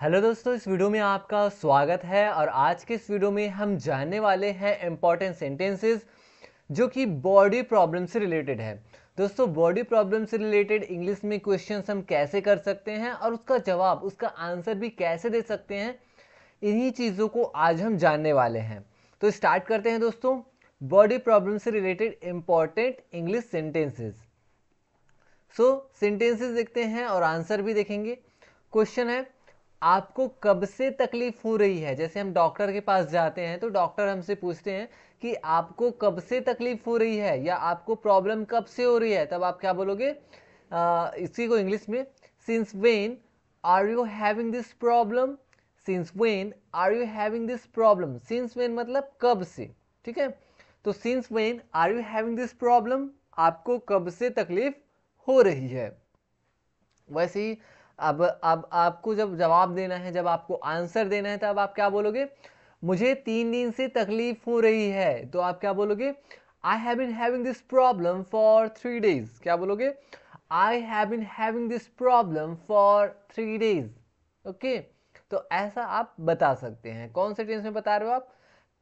Hello दोस्तों, इस video में आपका स्वागत है। और आज के इस वीडियो में हम जानने वाले हैं इंपॉर्टेंट सेंटेंसेस जो कि बॉडी प्रॉब्लम से रिलेटेड है। दोस्तों, बॉडी प्रॉब्लम से रिलेटेड इंग्लिश में क्वेश्चंस हम कैसे कर सकते हैं और उसका जवाब, उसका आंसर भी कैसे दे सकते हैं, इन्हीं चीज़ों को आज हम जानने वाले हैं। तो स्टार्ट करते हैं दोस्तों, बॉडी प्रॉब्लम से related important English sentences. Sentences देखते हैं और आंसर भी देखेंगे। क्वेश्चन है, आपको कब से तकलीफ हो रही है? जैसे हम डॉक्टर के पास जाते हैं तो डॉक्टर हमसे पूछते हैं कि आपको कब से तकलीफ हो रही है या आपको प्रॉब्लम कब से हो रही है, तब आप क्या बोलोगे? इसी को इंग्लिश में since when are you having this problem. Since when are you having this problem. Since when मतलब कब से, ठीक है। तो since when are you having this problem, आपको कब से तकलीफ हो रही है। वैसे ही अब आपको जब जवाब देना है, जब आपको आंसर देना है, तब आप क्या बोलोगे? मुझे 3 दिन से तकलीफ हो रही है, तो आप क्या बोलोगे? I have been having this problem for 3 days। क्या बोलोगे? I have been having this problem for 3 days। Okay, तो ऐसा आप बता सकते हैं। कौन से टेंस में बता रहे हो आप?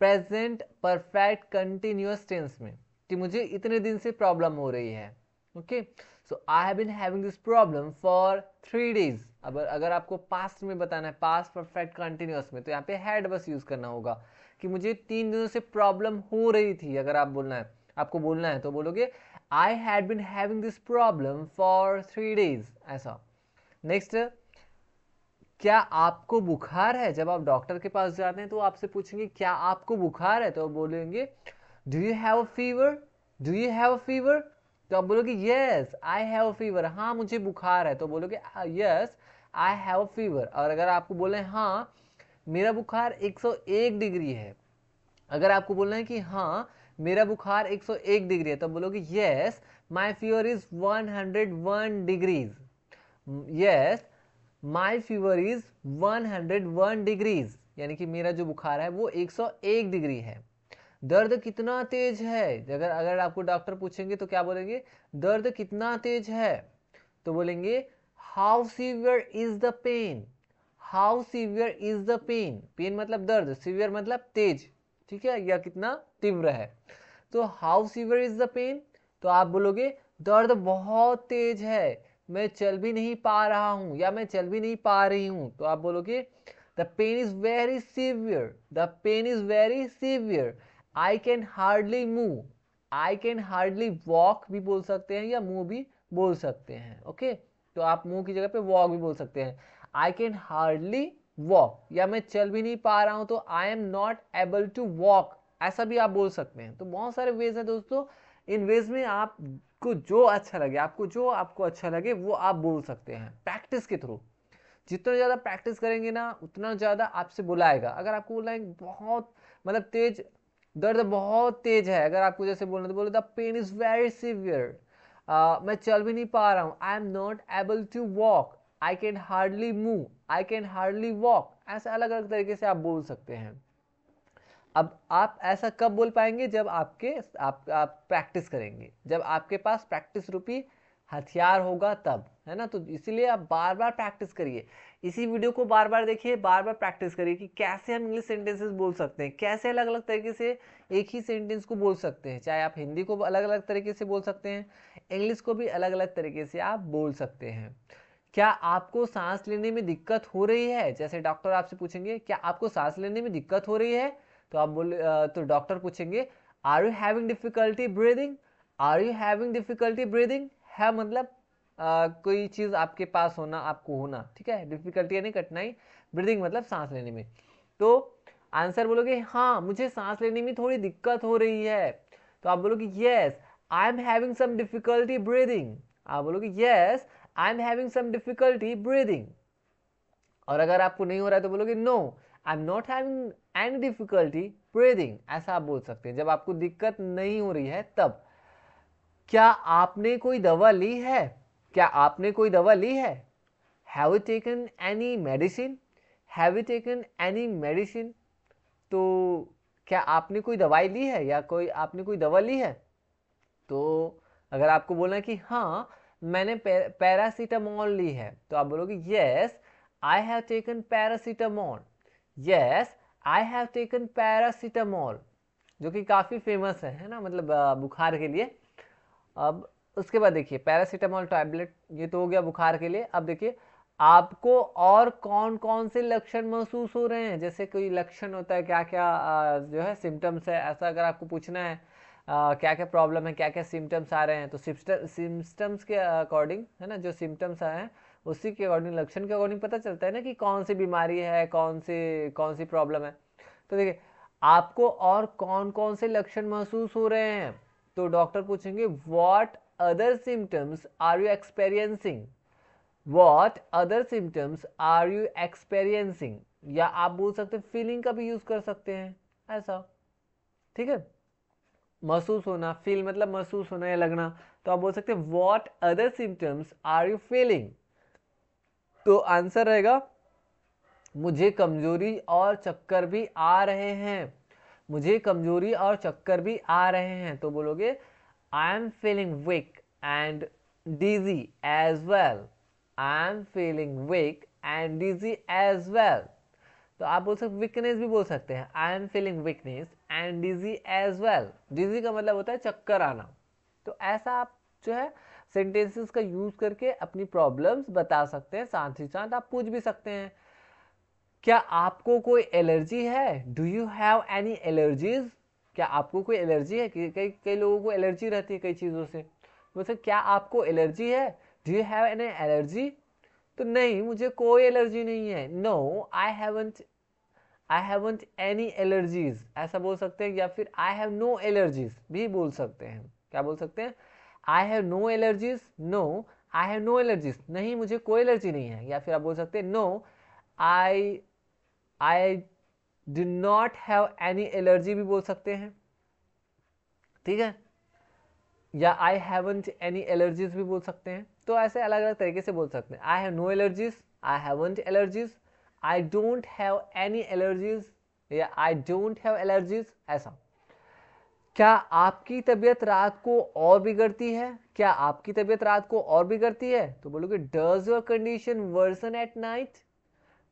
प्रेजेंट परफेक्ट कंटिन्यूअस टेंस में, कि मुझे इतने दिन से प्रॉब्लम हो रही है। Okay, so I have been having this problem for 3 days। अब अगर आपको पास्ट में बताना है, पास्ट परफेक्ट कंटिन्यूअस में, तो यहाँ पे हैड बस यूज करना होगा कि मुझे 3 दिनों से प्रॉब्लम हो रही थी। अगर आप बोलना है, आपको बोलना है, तो बोलोगे I had been having this problem for 3 days, ऐसा। नेक्स्ट, क्या आपको बुखार है? जब आप डॉक्टर के पास जाते हैं तो आपसे पूछेंगे क्या आपको बुखार है, तो बोलेंगे do you have a fever. Do you have a fever, तो आप बोलोगे yes I have a fever. हाँ, मुझे बुखार है, तो बोलोगे yes I have a fever. और अगर आपको बोले हाँ मेरा बुखार 101 डिग्री है, अगर आपको बोलना है कि हाँ मेरा बुखार 101 डिग्री है, तो बोलोगे yes my fever is 101 degrees. Yes my fever is 101 degrees, यानी कि मेरा जो बुखार है वो 101 डिग्री है। दर्द कितना तेज है? अगर अगर आपको डॉक्टर पूछेंगे तो क्या बोलेंगे? दर्द कितना तेज है, तो बोलेंगे how severe is the pain. How severe is the pain. Pain मतलब दर्द, सीवियर मतलब तेज, ठीक है, या कितना तीव्र है। तो how severe is the pain, तो आप बोलोगे दर्द बहुत तेज है, मैं चल भी नहीं पा रहा हूं या मैं चल भी नहीं पा रही हूं, तो आप बोलोगे the pain is very severe. The pain is very severe. I can hardly move. I can hardly walk भी बोल सकते हैं या मूव भी बोल सकते हैं। ओके, तो आप मूव की जगह पे वॉक भी बोल सकते हैं। आई कैन हार्डली वॉक, या मैं चल भी नहीं पा रहा हूं तो I am not able to walk, ऐसा भी आप बोल सकते हैं। तो बहुत सारे वेज हैं दोस्तों। इन वेज में आपको जो अच्छा लगे, आपको अच्छा लगे वो आप बोल सकते हैं प्रैक्टिस के थ्रू। जितना ज़्यादा प्रैक्टिस करेंगे ना, उतना ज़्यादा आपसे बुलाएगा। अगर आपको बोला है बहुत मतलब तेज, दर्द बहुत तेज है, अगर आपको जैसे बोलना तो बोलो the pain is very severe, मैं चल भी नहीं पा रहा हूँ, I am not able to walk, I can hardly move, I can hardly walk, ऐसे अलग अलग तरीके से आप बोल सकते हैं। अब आप ऐसा कब बोल पाएंगे? जब आप प्रैक्टिस करेंगे, जब आपके पास प्रैक्टिस रूपी हथियार होगा तब, है ना। तो इसीलिए आप बार बार प्रैक्टिस करिए, इसी वीडियो को बार बार देखिए, बार बार प्रैक्टिस करिए कि कैसे हम इंग्लिश सेंटेंसेस बोल सकते हैं, कैसे अलग अलग तरीके से एक ही सेंटेंस को बोल सकते हैं। चाहे आप हिंदी को अलग अलग तरीके से बोल सकते हैं, इंग्लिश को भी अलग अलग तरीके से आप बोल सकते हैं। क्या आपको सांस लेने में दिक्कत हो रही है? जैसे डॉक्टर आपसे पूछेंगे क्या आपको सांस लेने में दिक्कत हो रही है, तो आप बोले तो डॉक्टर पूछेंगे are you having difficulty breathing. Are you having difficulty breathing है मतलब कोई चीज़ आपके पास होना, आपको होना, ठीक है। डिफिकल्टी यानी कठिनाई, ब्रीदिंग मतलब सांस लेने में। तो आंसर बोलोगे हाँ मुझे सांस लेने में थोड़ी दिक्कत हो रही है, तो आप बोलोगे yes I am having some difficulty breathing. आप बोलोगे yes I am having some difficulty breathing. और अगर आपको नहीं हो रहा है तो बोलोगे no I am not having any difficulty breathing, ऐसा आप बोल सकते हैं जब आपको दिक्कत नहीं हो रही है तब। क्या आपने कोई दवा ली है? क्या आपने कोई दवा ली है? Have you taken any medicine. Have you taken any medicine, तो क्या आपने कोई दवाई ली है या कोई आपने कोई दवा ली है। तो अगर आपको बोलना है कि हाँ मैंने पैरासीटामोल ली है, तो आप बोलोगे yes I have taken paracetamol. Yes, I have taken paracetamol, जो कि काफ़ी फेमस है ना, मतलब बुखार के लिए। अब उसके बाद देखिए पैरासीटामोल टैबलेट, ये तो हो गया बुखार के लिए। अब देखिए आपको और कौन कौन से लक्षण महसूस हो रहे हैं, जैसे कोई लक्षण होता है, क्या क्या जो है सिम्टम्स है, ऐसा अगर आपको पूछना है क्या क्या प्रॉब्लम है, क्या क्या सिम्टम्स आ रहे हैं, तो सिम्टम्स के अकॉर्डिंग है ना, जो सिम्टम्स आए हैं उसी के अकॉर्डिंग, लक्षण के अकॉर्डिंग पता चलता है ना कि कौन सी बीमारी है, कौन सी प्रॉब्लम है। तो देखिए आपको और कौन कौन से लक्षण महसूस हो रहे हैं, तो डॉक्टर पूछेंगे what other symptoms are you experiencing, what other symptoms are you experiencing, या आप बोल सकते हैं फीलिंग का भी यूज कर सकते हैं ऐसा, ठीक है। महसूस होना, फील मतलब महसूस होना या लगना, तो आप बोल सकते हैं what other symptoms are you feeling. तो आंसर रहेगा मुझे कमजोरी और चक्कर भी आ रहे हैं, मुझे कमजोरी और चक्कर भी आ रहे हैं। तो बोलोगे I am feeling weak and dizzy as well, I am feeling weak and dizzy as well. तो आप बोल सकते वीकनेस भी बोल सकते हैं, I am feeling weakness and dizzy as well. Dizzy का मतलब होता है चक्कर आना। तो ऐसा आप जो है सेंटेंसेस का यूज करके अपनी प्रॉब्लम्स बता सकते हैं, साथ ही साथ आप पूछ भी सकते हैं क्या आपको कोई एलर्जी है, do you have any allergies, क्या आपको कोई एलर्जी है, कई कई लोगों को एलर्जी रहती है कई चीज़ों से, वैसे क्या आपको एलर्जी है, do you have any allergy, तो नहीं मुझे कोई एलर्जी नहीं है, no I haven't any allergies ऐसा बोल सकते हैं, या फिर आई हैव नो एलर्जीज भी बोल सकते हैं। क्या बोल सकते हैं, I have no allergies, no I have no allergies, नहीं मुझे कोई एलर्जी नहीं है। या फिर आप बोल सकते हैं no I do not have any allergy भी बोल सकते हैं, ठीक है। या आई हैवंट एनी एलर्जीज भी बोल सकते हैं। तो ऐसे अलग अलग तरीके से बोल सकते हैं। I have no allergies, I haven't allergies, I don't have any allergies, या आई डोंट हैव एलर्जीज ऐसा। क्या आपकी तबीयत रात को और बिगड़ती है, क्या आपकी तबीयत रात को और बिगड़ती है, तो बोलोगे does your condition worsen at night,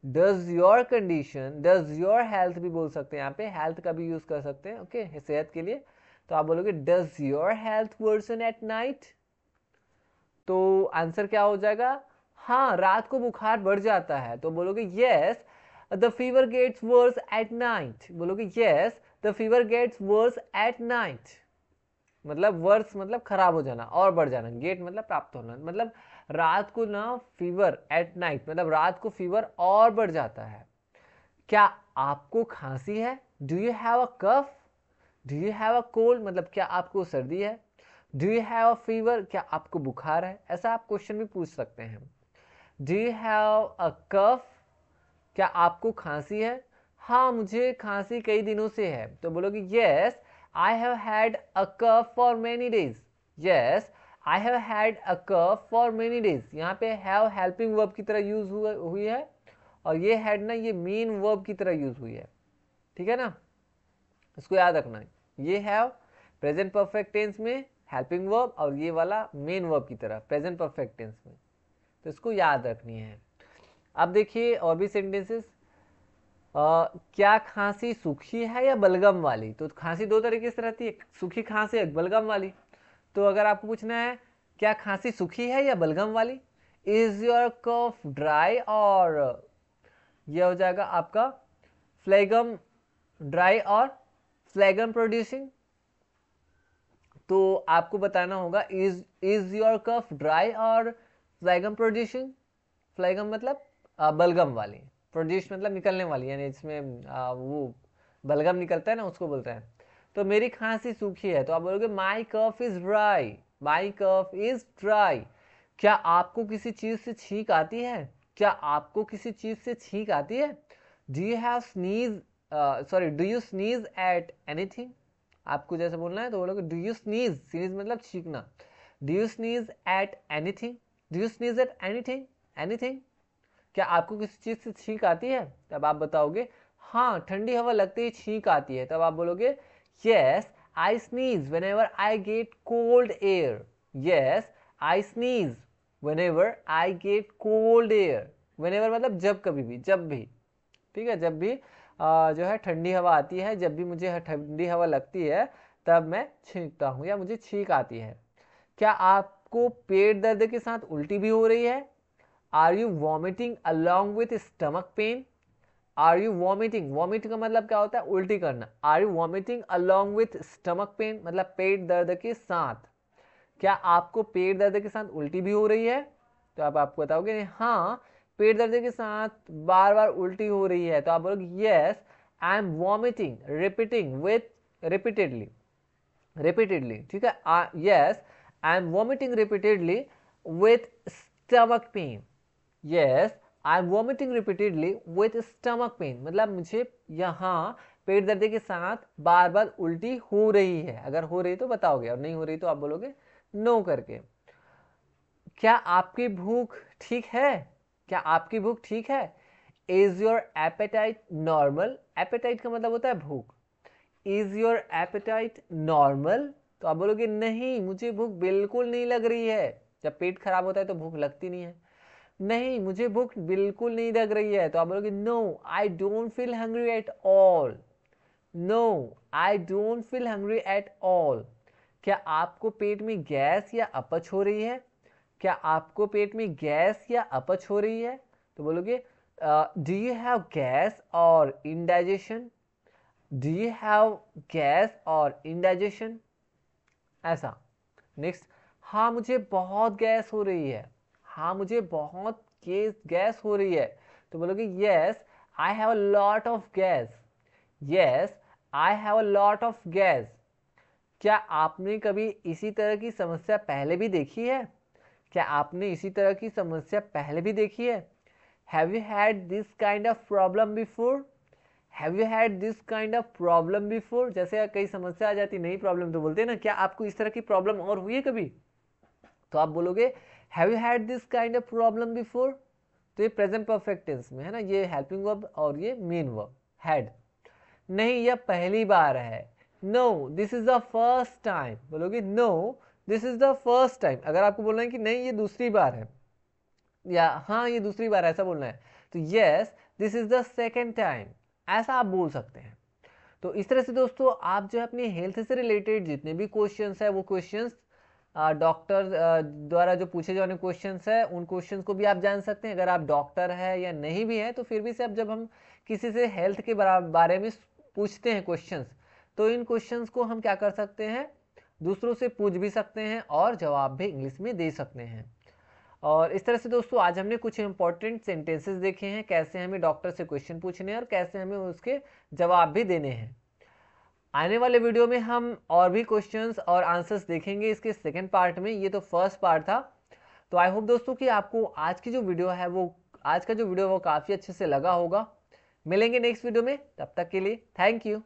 does your condition, does your health भी बोल सकते हैं, यहाँ पे हेल्थ का भी यूज कर सकते हैं, ओके सेहत के लिए। तो आप बोलोगे does your health worsen at night, तो आंसर क्या हो जाएगा, हाँ रात को बुखार बढ़ जाता है। तो बोलोगे yes the fever gets worse at night, बोलोगे yes the fever gets worse at night, मतलब वर्स मतलब खराब हो जाना और बढ़ जाना, गेट मतलब प्राप्त होना, मतलब रात को ना फीवर एट नाइट मतलब रात को फीवर और बढ़ जाता है। क्या आपको खांसी है, do you have a cough, do you have a cold मतलब क्या आपको सर्दी है, do you have a fever क्या आपको बुखार है, ऐसा आप क्वेश्चन भी पूछ सकते हैं। डू यू हैव अ कफ क्या आपको खांसी है, हाँ मुझे खांसी कई दिनों से है, तो बोलोगे yes I have had a cough for many days, yes I have had a cough for many days. यहाँ पे हैव हेल्पिंग वर्ब की तरह यूज हुई है, और ये हैड ना ये मेन वर्ब की तरह यूज हुई है, ठीक है ना, इसको याद रखना है। ये हैव प्रेजेंट परफेक्ट टेंस में हेल्पिंग वर्ब, और ये वाला मेन वर्ब की तरह प्रेजेंट परफेक्ट टेंस में, तो इसको याद रखनी है। अब देखिए और भी सेंटेंसेस, क्या खांसी सूखी है या बलगम वाली, तो खांसी दो तरीके से रहती है, सूखी खांसी एक बलगम वाली। तो अगर आपको पूछना है क्या खांसी सूखी है या बलगम वाली, इज योर कफ ड्राई, और यह हो जाएगा आपका फ्लेगम ड्राई और फ्लेगम प्रोड्यूसिंग। तो आपको बताना होगा इज योर कफ ड्राई और फ्लेगम प्रोड्यूसिंग, फ्लेगम मतलब बलगम वाली, प्रोड्यूस मतलब निकलने वाली, यानी इसमें वो बलगम निकलता है ना उसको बोलते हैं। तो मेरी खांसी सूखी है, तो आप बोलोगे my cough is dry, my cough is dry. क्या आपको किसी चीज से छींक आती है, क्या आपको किसी चीज से छींक आती है, do you have sneeze, sorry do you sneeze at anything, आपको जैसे बोलना है तो बोलोगे डू यू स्नीज, स्नीज मतलब छींकना, do you sneeze at anything, do you sneeze at anything, anything. क्या आपको किसी चीज से छींक आती है, तब आप बताओगे हाँ ठंडी हवा लगते ही छींक आती है, तब आप बोलोगे yes I sneeze whenever I get cold air, yes I sneeze whenever I get cold air, whenever मतलब जब कभी भी, जब भी, ठीक है, जब भी जो है ठंडी हवा आती है, जब भी मुझे ठंडी हवा लगती है तब मैं छींकता हूँ या मुझे छींक आती है। क्या आपको पेट दर्द के साथ उल्टी भी हो रही है? Are you vomiting along with stomach pain? Are you vomiting, vomit का मतलब क्या होता है? उल्टी करना। Are you vomiting along with stomach pain मतलब पेट दर्द के साथ। क्या आपको पेट दर्द के साथ उल्टी भी हो रही है? तो आपको बताओगे हाँ पेट दर्द के साथ बार बार उल्टी हो रही है, तो आप बोलोगे yes I M vomiting repeating with repeatedly, ठीक है, yes I M vomiting repeatedly with stomach pen. Yes I M vomiting repeatedly with stomach pain मतलब मुझे यहाँ पेट दर्द के साथ बार बार उल्टी हो रही है। अगर हो रही तो बताओगे, और नहीं हो रही तो आप बोलोगे नो करके। क्या आपकी भूख ठीक है? क्या आपकी भूख ठीक है? Is your appetite normal? Appetite का मतलब होता है भूख। Is your appetite normal? तो आप बोलोगे नहीं मुझे भूख बिल्कुल नहीं लग रही है। जब पेट खराब होता है तो भूख लगती नहीं है। नहीं मुझे भूख बिल्कुल नहीं लग रही है, तो आप बोलोगे no I don't feel hungry at all. No I don't feel hungry at all. क्या आपको पेट में गैस या अपच हो रही है? क्या आपको पेट में गैस या अपच हो रही है? तो बोलोगे डू यू हैव गैस और indigestion? Do you have gas और इनडाइजेशन? ऐसा। नेक्स्ट, हाँ मुझे बहुत गैस हो रही है। हाँ मुझे बहुत गैस हो रही है, तो बोलोगे yes I have a lot of gas. Yes I have a lot of gas. क्या आपने कभी इसी तरह की समस्या पहले भी देखी है? क्या आपने इसी तरह की समस्या पहले भी देखी है? Have you had this kind of problem before? Have you had this kind of problem before? जैसे कई समस्या आ जाती नई प्रॉब्लम तो बोलते हैं ना क्या आपको इस तरह की प्रॉब्लम और हुई है कभी? तो आप बोलोगे have you had this kind of problem before. तो ये प्रेजेंट परफेक्ट टेंस में है ना, ये हेल्पिंग वर्ब और ये मेन वर्ब हैड। नहीं यह पहली बार है। No this is the first time. बोलोगे no this is the first time. अगर आपको बोलना है कि नहीं ये दूसरी बार है या हाँ ये दूसरी बार ऐसा बोलना है तो yes this is the second time, ऐसा आप बोल सकते हैं। तो इस तरह से दोस्तों आप जो है अपनी हेल्थ से रिलेटेड जितने भी क्वेश्चंस है वो क्वेश्चंस डॉक्टर द्वारा जो पूछे जाने क्वेश्चंस है उन क्वेश्चंस को भी आप जान सकते हैं। अगर आप डॉक्टर है या नहीं भी है तो फिर भी से अब जब हम किसी से हेल्थ के बारे में पूछते हैं क्वेश्चंस, तो इन क्वेश्चंस को हम क्या कर सकते हैं, दूसरों से पूछ भी सकते हैं और जवाब भी इंग्लिश में दे सकते हैं। और इस तरह से दोस्तों आज हमने कुछ इंपॉर्टेंट सेंटेंसेस देखे हैं, कैसे हमें डॉक्टर से क्वेश्चन पूछने हैं और कैसे हमें उसके जवाब भी देने हैं। आने वाले वीडियो में हम और भी क्वेश्चंस और आंसर्स देखेंगे इसके सेकंड पार्ट में। ये तो फर्स्ट पार्ट था। तो आई होप दोस्तों कि आपको आज की जो वीडियो है वो आज का जो वीडियो वो काफ़ी अच्छे से लगा होगा। मिलेंगे नेक्स्ट वीडियो में, तब तक के लिए थैंक यू।